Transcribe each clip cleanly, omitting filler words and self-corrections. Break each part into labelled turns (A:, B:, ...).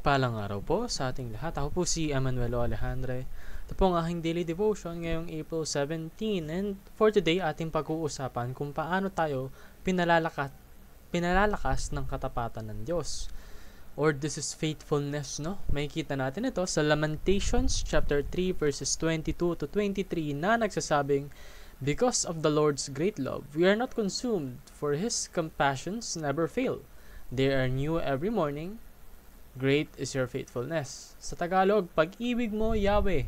A: Mapagpalang araw po sa ating lahat. Ako po si Emanuelo Alejandre. Ito po ang aking daily devotion ngayong April 17. And for today, ating pag-uusapan kung paano tayo pinalalakas ng katapatan ng Diyos. Or this is faithfulness, no? Makikita natin ito sa Lamentations chapter 3 verses 22 to 23 na nagsasabing, "Because of the Lord's great love, we are not consumed, for His compassions never fail. They are new every morning. Great is your faithfulness." Sa Tagalog, pag-ibig mo, Yahweh,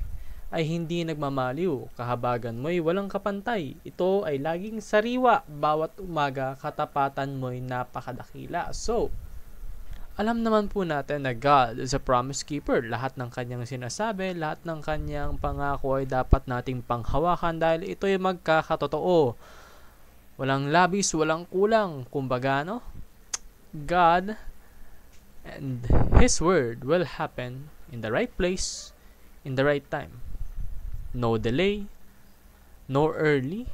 A: ay hindi nagmamaliw. Kahabagan mo'y walang kapantay. Ito ay laging sariwa. Bawat umaga, katapatan mo'y napakadakila. So, alam naman po natin na God is a promise keeper. Lahat ng kanyang sinasabi, lahat ng kanyang pangako ay dapat nating panghawakan dahil ito'y magkakatotoo. Walang labis, walang kulang. Kumbaga, no? God and His word will happen in the right place, in the right time. No delay, no early,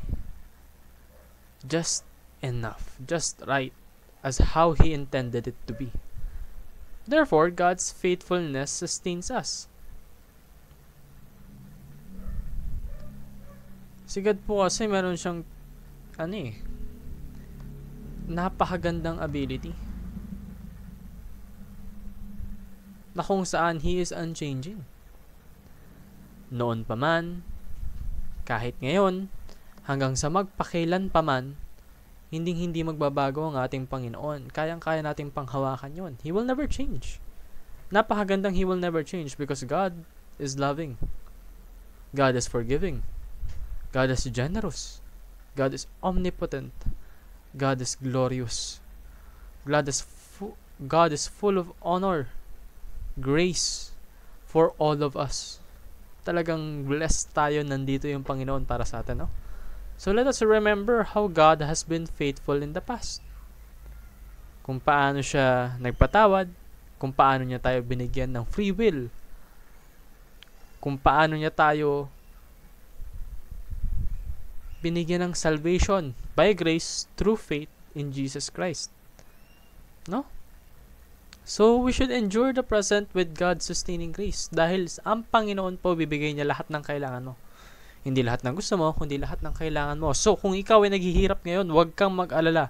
A: just enough, just right, as how He intended it to be. Therefore, God's faithfulness sustains us. Si God po kasi meron siyang napakagandang ability na kung saan He is unchanging. Noon pa man, kahit ngayon, hanggang sa magpakailan pa man, hindi magbabago ang ating Panginoon. Kayang-kaya nating panghawakan yon. He will never change. Napakagandang He will never change because God is loving. God is forgiving. God is generous. God is omnipotent. God is glorious. God is full of honor, grace for all of us. Talagang blessed tayo, nandito yung Panginoon para sa atin, no? So let us remember how God has been faithful in the past. Kung paano siya nagpatawad, kung paano niya tayo binigyan ng free will, kung paano niya tayo binigyan ng salvation by grace through faith in Jesus Christ. No? So, we should endure the present with God's sustaining grace dahil ang Panginoon po bibigay niya lahat ng kailangan mo. Hindi lahat ng gusto mo, kundi lahat ng kailangan mo. So, kung ikaw ay naghihirap ngayon, huwag kang mag-alala.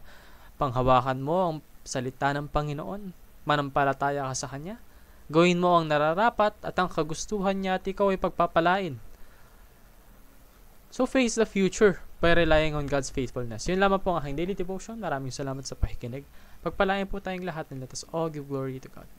A: Panghawakan mo ang salita ng Panginoon. Manampalataya ka sa Kanya. Gawin mo ang nararapat at ang kagustuhan niya at ikaw ay pagpapalain. So, face the future by relying on God's faithfulness. Yun lamang po ang aking daily devotion. Maraming salamat sa pakikinig. Pagpalain po tayong lahat and let us all give glory to God.